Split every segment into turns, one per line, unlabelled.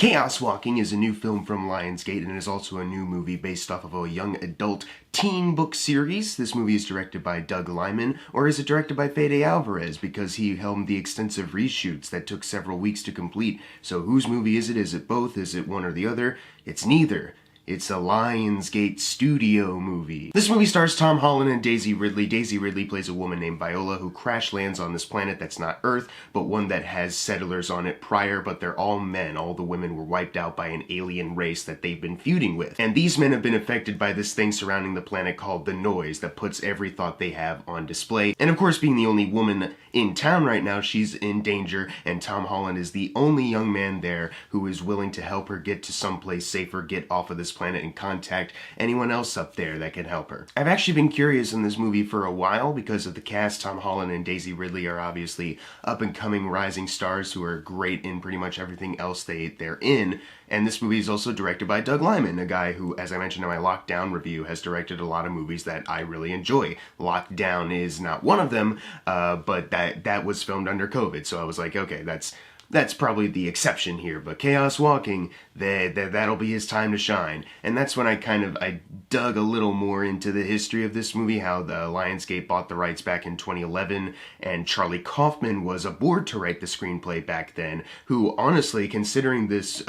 Chaos Walking is a new film from Lionsgate and is also a new movie based off of a young adult teen book series. This movie is directed by Doug Liman, or is it directed by Fede Alvarez, because he helmed the extensive reshoots that took several weeks to complete. So whose movie is it? Is it both? Is it one or the other? It's neither. It's a Lionsgate studio movie. This movie stars Tom Holland and Daisy Ridley. Daisy Ridley plays a woman named Viola who crash lands on this planet that's not Earth, but one that has settlers on it prior, but they're all men. All the women were wiped out by an alien race that they've been feuding with. And these men have been affected by this thing surrounding the planet called the Noise that puts every thought they have on display. And of course, being the only woman in town right now, she's in danger, and Tom Holland is the only young man there who is willing to help her get to someplace safer, get off of this planet, and contact anyone else up there that can help her. I've actually been curious in this movie for a while because of the cast. Tom Holland and Daisy Ridley are obviously up-and-coming rising stars who are great in pretty much everything else they're in. And this movie is also directed by Doug Liman, a guy who, as I mentioned in my Lockdown review, has directed a lot of movies that I really enjoy. Lockdown is not one of them, but that was filmed under COVID, so I was like, okay, that's probably the exception here, but Chaos Walking, that'll be his time to shine. And that's when I dug a little more into the history of this movie, how the Lionsgate bought the rights back in 2011, and Charlie Kaufman was aboard to write the screenplay back then, who honestly, considering this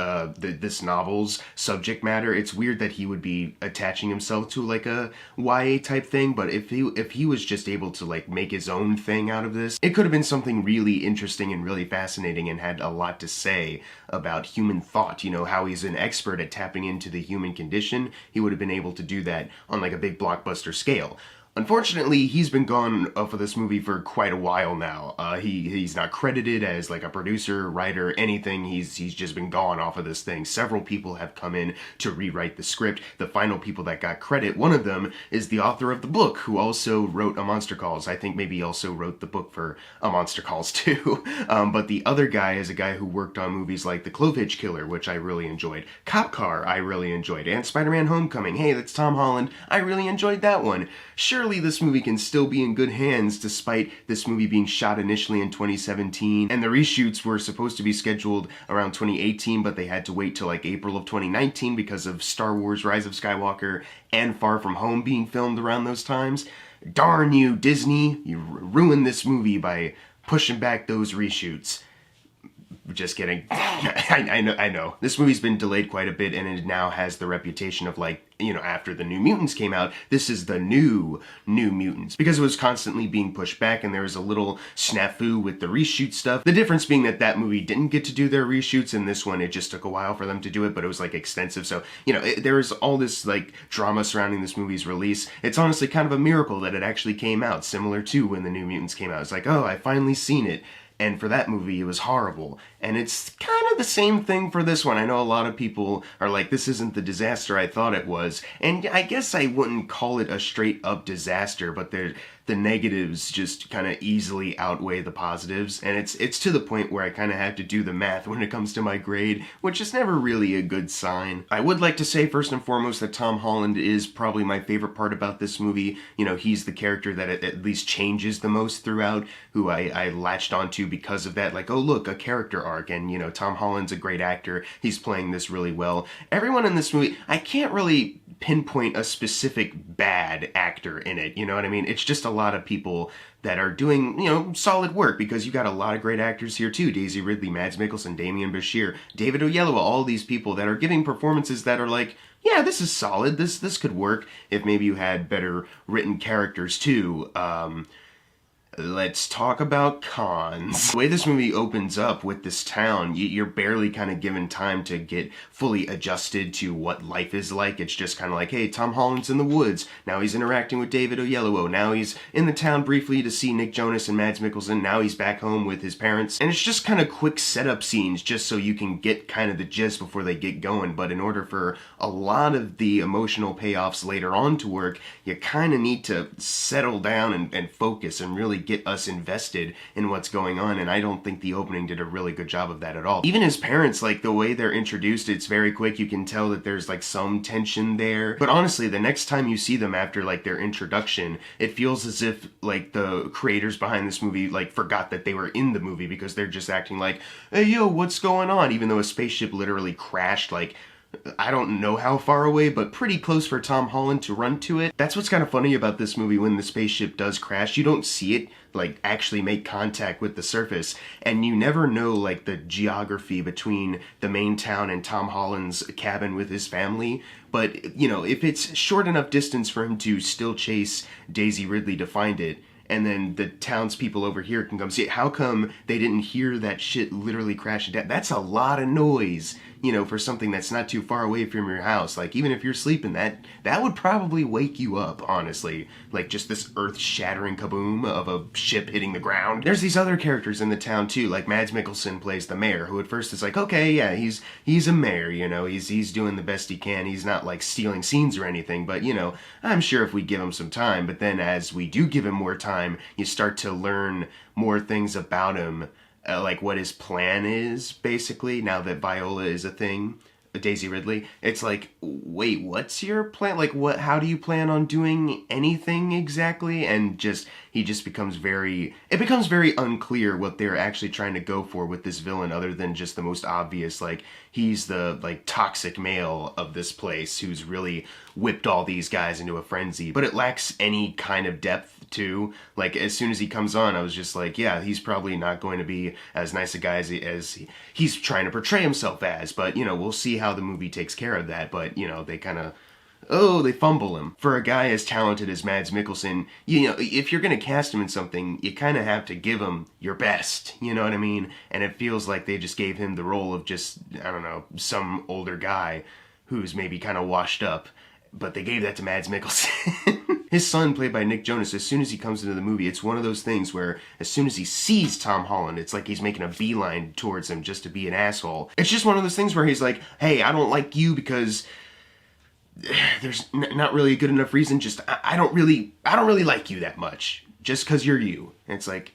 novel's subject matter, it's weird that he would be attaching himself to like a YA type thing, but if he was just able to like make his own thing out of this, it could have been something really interesting and really fascinating and had a lot to say about human thought, you know, how he's an expert at tapping into the human condition. He would have been able to do that on like a big blockbuster scale. Unfortunately, he's been gone for this movie for quite a while now. He's not credited as like a producer, writer, anything. He's just been gone off of this thing. Several people have come in to rewrite the script. The final people that got credit, one of them is the author of the book, who also wrote A Monster Calls. I think maybe he also wrote the book for A Monster Calls too. But the other guy is a guy who worked on movies like The Clovage Killer, which I really enjoyed. Cop Car, I really enjoyed. And Spider-Man Homecoming. Hey, that's Tom Holland. I really enjoyed that one. Surely this movie can still be in good hands despite this movie being shot initially in 2017, and the reshoots were supposed to be scheduled around 2018, but they had to wait till like April of 2019 because of Star Wars Rise of Skywalker and Far From Home being filmed around those times. Darn you, Disney, you ruined this movie by pushing back those reshoots. Just kidding. I know. This movie's been delayed quite a bit, and it now has the reputation of, like, you know, after the New Mutants came out, this is the New Mutants. Because it was constantly being pushed back, and there was a little snafu with the reshoot stuff. The difference being that movie didn't get to do their reshoots, and this one, it just took a while for them to do it, but it was, like, extensive. So, you know, there was all this, like, drama surrounding this movie's release. It's honestly kind of a miracle that it actually came out, similar to when the New Mutants came out. It's like, oh, I finally seen it. And for that movie, it was horrible. And it's kind of the same thing for this one. I know a lot of people are like, this isn't the disaster I thought it was. And I guess I wouldn't call it a straight up disaster, but the negatives just kind of easily outweigh the positives. And it's to the point where I kind of have to do the math when it comes to my grade, which is never really a good sign. I would like to say first and foremost that Tom Holland is probably my favorite part about this movie. You know, he's the character that at least changes the most throughout, who I latched onto because of that. Like, oh look, a character arc, and you know, Tom Holland's a great actor. He's playing this really well. Everyone in this movie, I can't really pinpoint a specific bad actor in it, you know what I mean? It's just a lot of people that are doing, you know, solid work, because you got a lot of great actors here too. Daisy Ridley, Mads Mikkelsen, Damian Bashir, David Oyelowo, all these people that are giving performances that are like, yeah, this is solid, this could work if maybe you had better written characters too. Let's talk about cons. The way this movie opens up with this town, you're barely kind of given time to get fully adjusted to what life is like. It's just kind of like, hey, Tom Holland's in the woods. Now he's interacting with David Oyelowo. Now he's in the town briefly to see Nick Jonas and Mads Mikkelsen. Now he's back home with his parents. And it's just kind of quick setup scenes just so you can get kind of the gist before they get going. But in order for a lot of the emotional payoffs later on to work, you kind of need to settle down and focus and really get us invested in what's going on, and I don't think the opening did a really good job of that at all. Even his parents, like the way they're introduced, it's very quick. You can tell that there's like some tension there. But honestly, the next time you see them after like their introduction, it feels as if like the creators behind this movie like forgot that they were in the movie, because they're just acting like, hey yo, what's going on? Even though a spaceship literally crashed like I don't know how far away, but pretty close for Tom Holland to run to it. That's what's kind of funny about this movie. When the spaceship does crash, you don't see it like actually make contact with the surface, and you never know like the geography between the main town and Tom Holland's cabin with his family. But you know, if it's short enough distance for him to still chase Daisy Ridley to find it, and then the townspeople over here can come see it, how come they didn't hear that shit literally crashing down? That's a lot of noise, you know, for something that's not too far away from your house. Like, even if you're sleeping, that would probably wake you up, honestly. Like, just this earth-shattering kaboom of a ship hitting the ground. There's these other characters in the town, too. Like, Mads Mikkelsen plays the mayor, who at first is like, okay, yeah, he's a mayor, you know, he's doing the best he can. He's not, like, stealing scenes or anything, but, you know, I'm sure if we give him some time. But then as we do give him more time, you start to learn more things about him, like what his plan is, basically, now that Viola is a thing, Daisy Ridley. It's like, wait, what's your plan? Like, how do you plan on doing anything exactly? And he just becomes it becomes very unclear what they're actually trying to go for with this villain, other than just the most obvious, like, he's the, like, toxic male of this place who's really whipped all these guys into a frenzy. But it lacks any kind of depth, too. Like, as soon as he comes on, I was just like, yeah, he's probably not going to be as nice a guy as he's trying to portray himself as. But, you know, we'll see how the movie takes care of that. But, you know, they kind of... they fumble him. For a guy as talented as Mads Mikkelsen, you know, if you're going to cast him in something, you kind of have to give him your best, you know what I mean? And it feels like they just gave him the role of just, I don't know, some older guy who's maybe kind of washed up, but they gave that to Mads Mikkelsen. His son, played by Nick Jonas, as soon as he comes into the movie, it's one of those things where as soon as he sees Tom Holland, it's like he's making a beeline towards him just to be an asshole. It's just one of those things where he's like, hey, I don't like you because... there's not really a good enough reason. Just I don't really like you that much just because you're you. And it's like,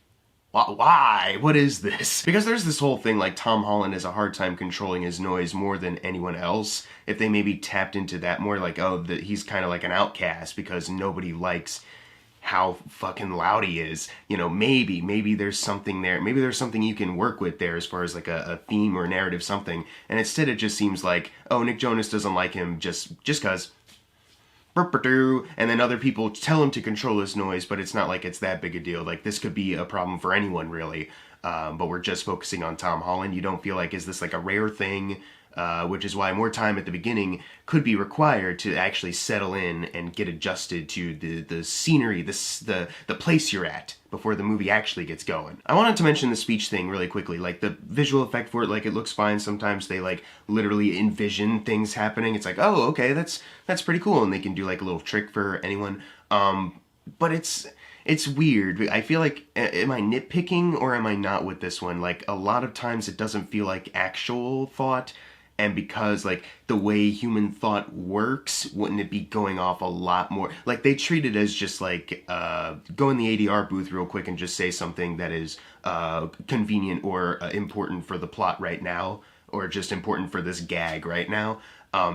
why? What is this? Because there's this whole thing like Tom Holland has a hard time controlling his noise more than anyone else. If they maybe tapped into that more, like, oh, he's kind of like an outcast because nobody likes how fucking loud he is, you know, maybe there's something there. Maybe there's something you can work with there as far as like a theme or narrative something. And instead it just seems like, oh, Nick Jonas doesn't like him just cause. And then other people tell him to control his noise, but it's not like it's that big a deal. Like, this could be a problem for anyone, really. But we're just focusing on Tom Holland. You don't feel like, is this like a rare thing? Which is why more time at the beginning could be required to actually settle in and get adjusted to the scenery, the place you're at before the movie actually gets going. I wanted to mention the speech thing really quickly. Like, the visual effect for it, like, it looks fine. Sometimes they, like, literally envision things happening. It's like, oh, okay, that's pretty cool. And they can do, like, a little trick for anyone. But it's weird. I feel like, am I nitpicking or am I not with this one? Like, a lot of times it doesn't feel like actual thought. And because, like, the way human thought works, wouldn't it be going off a lot more? Like, they treat it as just, like, go in the ADR booth real quick and just say something that is convenient or important for the plot right now, or just important for this gag right now,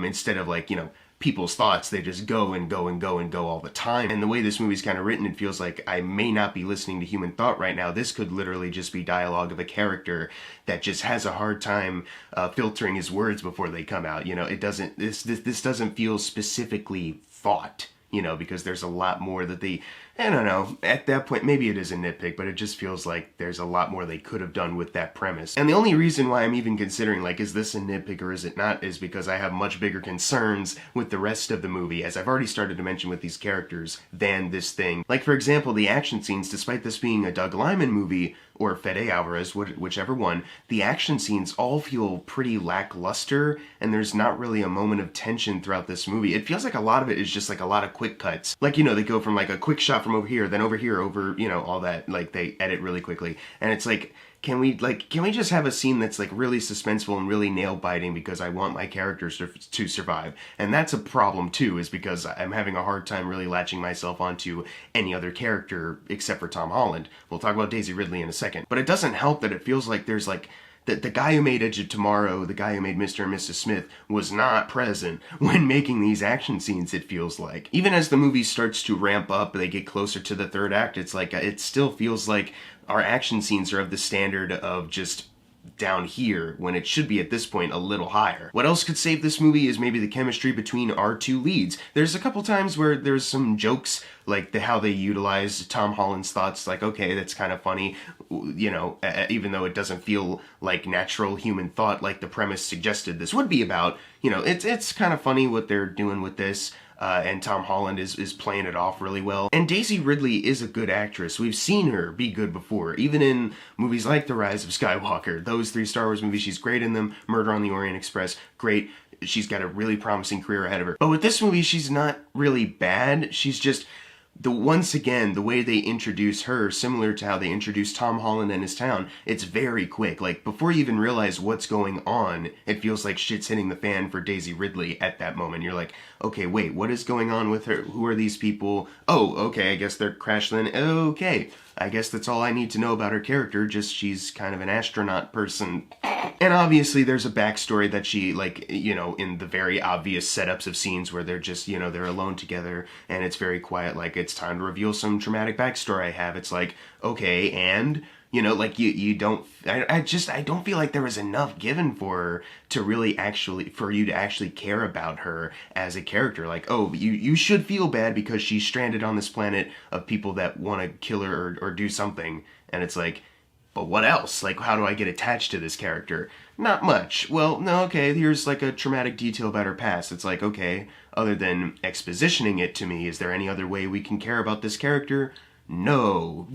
instead of, like, you know, people's thoughts. They just go and go and go and go all the time. And the way this movie's kind of written, it feels like I may not be listening to human thought right now. This could literally just be dialogue of a character that just has a hard time filtering his words before they come out. You know, it doesn't, this doesn't feel specifically thought, you know, because there's a lot more that they, I don't know, at that point, maybe it is a nitpick, but it just feels like there's a lot more they could have done with that premise. And the only reason why I'm even considering, like, is this a nitpick or is it not, is because I have much bigger concerns with the rest of the movie, as I've already started to mention with these characters, than this thing. Like, for example, the action scenes, despite this being a Doug Liman movie, or Fede Alvarez, whichever one, the action scenes all feel pretty lackluster, and there's not really a moment of tension throughout this movie. It feels like a lot of it is just like a lot of quick cuts. Like, you know, they go from like a quick shot from over here, then over here, over, you know, all that, like they edit really quickly. And it's like, can we just have a scene that's like really suspenseful and really nail biting because I want my characters to survive? And that's a problem too, is because I'm having a hard time really latching myself onto any other character except for Tom Holland. We'll talk about Daisy Ridley in a second. But it doesn't help that it feels like there's like the guy who made Edge of Tomorrow, the guy who made Mr. and Mrs. Smith, was not present when making these action scenes, it feels like. Even as the movie starts to ramp up, they get closer to the third act, it's like, it still feels like our action scenes are of the standard of just down here, when it should be at this point a little higher. What else could save this movie is maybe the chemistry between our two leads. There's a couple times where there's some jokes, like how they utilize Tom Holland's thoughts, like, okay, that's kind of funny, you know, even though it doesn't feel like natural human thought like the premise suggested this would be about. You know, it's kind of funny what they're doing with this. And Tom Holland is playing it off really well. And Daisy Ridley is a good actress. We've seen her be good before, even in movies like The Rise of Skywalker. Those 3 Star Wars movies, she's great in them. Murder on the Orient Express, great. She's got a really promising career ahead of her. But with this movie, she's not really bad. She's just, once again, the way they introduce her, similar to how they introduce Tom Holland and his town, it's very quick. Like, before you even realize what's going on, it feels like shit's hitting the fan for Daisy Ridley at that moment. You're like, okay, wait, what is going on with her? Who are these people? Oh, okay, I guess they're crash landing. Okay, I guess that's all I need to know about her character, just she's kind of an astronaut person. And obviously there's a backstory that she, like, you know, in the very obvious setups of scenes where they're just, you know, they're alone together and it's very quiet, like, it's time to reveal some traumatic backstory I have. It's like, okay, and, you know, like, you don't, I don't feel like there was enough given for her to really actually, for you to actually care about her as a character. Like, oh, you should feel bad because she's stranded on this planet of people that want to kill her or do something. And it's like, but what else? Like, how do I get attached to this character? Not much. Well, no, okay, here's like a traumatic detail about her past. It's like, okay, other than expositioning it to me, is there any other way we can care about this character? No.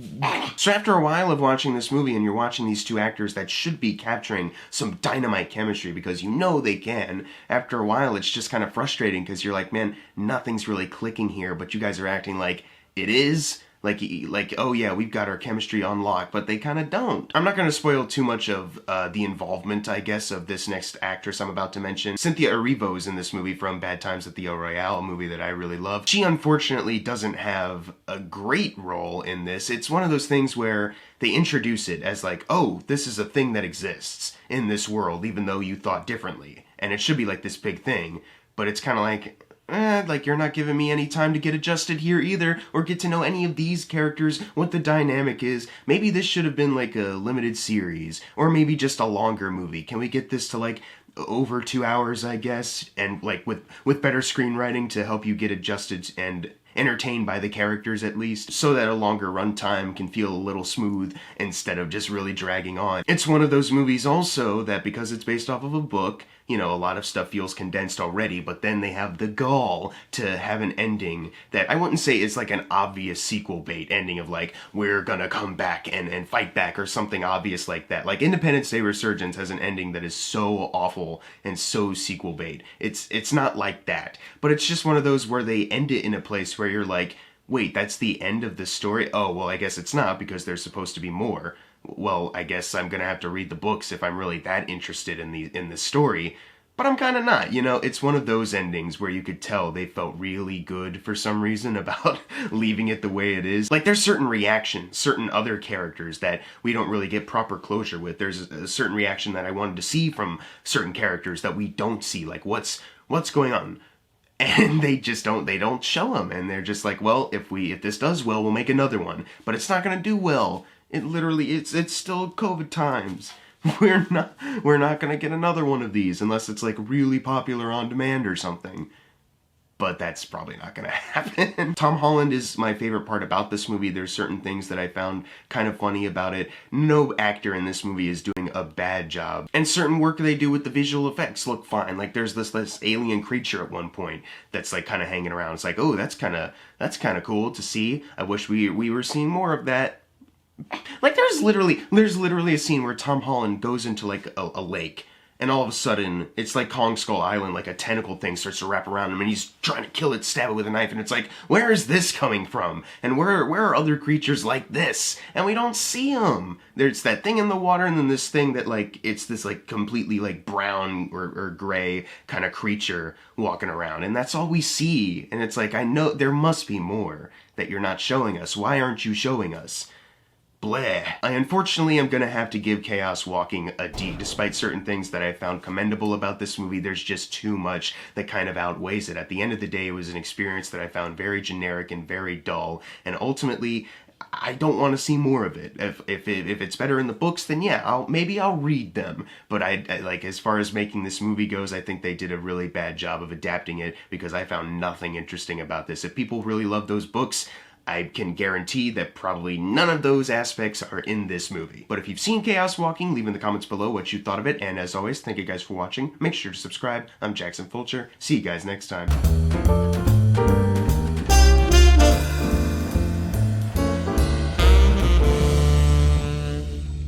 So after a while of watching this movie and you're watching these two actors that should be capturing some dynamite chemistry because you know they can, after a while it's just kind of frustrating because you're like, man, nothing's really clicking here, but you guys are acting like it is. Like, oh yeah, we've got our chemistry on lock, but they kind of don't. I'm not going to spoil too much of the involvement, I guess, of this next actress I'm about to mention. Cynthia Erivo is in this movie from Bad Times at the El Royale, a movie that I really love. She unfortunately doesn't have a great role in this. It's one of those things where they introduce it as like, oh, this is a thing that exists in this world, even though you thought differently. And it should be like this big thing, but it's kind of like you're not giving me any time to get adjusted here either, or get to know any of these characters, what the dynamic is. Maybe this should have been like a limited series, or maybe just a longer movie. Can we get this to like over 2 hours, I guess, and like with better screenwriting to help you get adjusted and entertained by the characters at least, so that a longer runtime can feel a little smooth instead of just really dragging on. It's one of those movies also that, because it's based off of a book, you know, a lot of stuff feels condensed already, but then they have the gall to have an ending that I wouldn't say is like an obvious sequel bait ending of like, we're gonna come back and fight back or something obvious like that. Like Independence Day Resurgence has an ending that is so awful and so sequel bait. It's not like that, but it's just one of those where they end it in a place where you're like, wait, that's the end of the story? Oh, well, I guess it's not, because there's supposed to be more. Well, I guess I'm gonna have to read the books if I'm really that interested in the story. But I'm kind of not, you know? It's one of those endings where you could tell they felt really good for some reason about leaving it the way it is. Like, there's certain reactions, certain other characters that we don't really get proper closure with. There's a certain reaction that I wanted to see from certain characters that we don't see. Like, what's going on? And they don't show them. And they're just like, well, if this does well, we'll make another one. But it's not gonna do well. It literally, it's still COVID times. We're not gonna get another one of these unless it's like really popular on demand or something. But that's probably not gonna happen. Tom Holland is my favorite part about this movie. There's certain things that I found kind of funny about it. No actor in this movie is doing a bad job. And certain work they do with the visual effects look fine. Like there's this alien creature at one point that's like kind of hanging around. It's like, oh, that's kind of cool to see. I wish we were seeing more of that. Like there's literally a scene where Tom Holland goes into like a lake, And all of a sudden, it's like Kong Skull Island, like a tentacle thing starts to wrap around him and he's trying to kill it, stab it with a knife, and it's like, where is this coming from? And where are other creatures like this? And we don't see them. There's that thing in the water and then this thing that like, it's this like completely like brown or gray kind of creature walking around. And that's all we see. And it's like, I know there must be more that you're not showing us. Why aren't you showing us? Bleh. I unfortunately am gonna have to give Chaos Walking a D. Despite certain things that I found commendable about this movie, there's just too much that kind of outweighs it. At the end of the day, it was an experience that I found very generic and very dull, and ultimately, I don't want to see more of it. If it's better in the books, then yeah, maybe I'll read them. But I like, as far as making this movie goes, I think they did a really bad job of adapting it because I found nothing interesting about this. If people really love those books, I can guarantee that probably none of those aspects are in this movie. But if you've seen Chaos Walking, leave in the comments below what you thought of it. And as always, thank you guys for watching. Make sure to subscribe. I'm Jackson Fulcher. See you guys next time.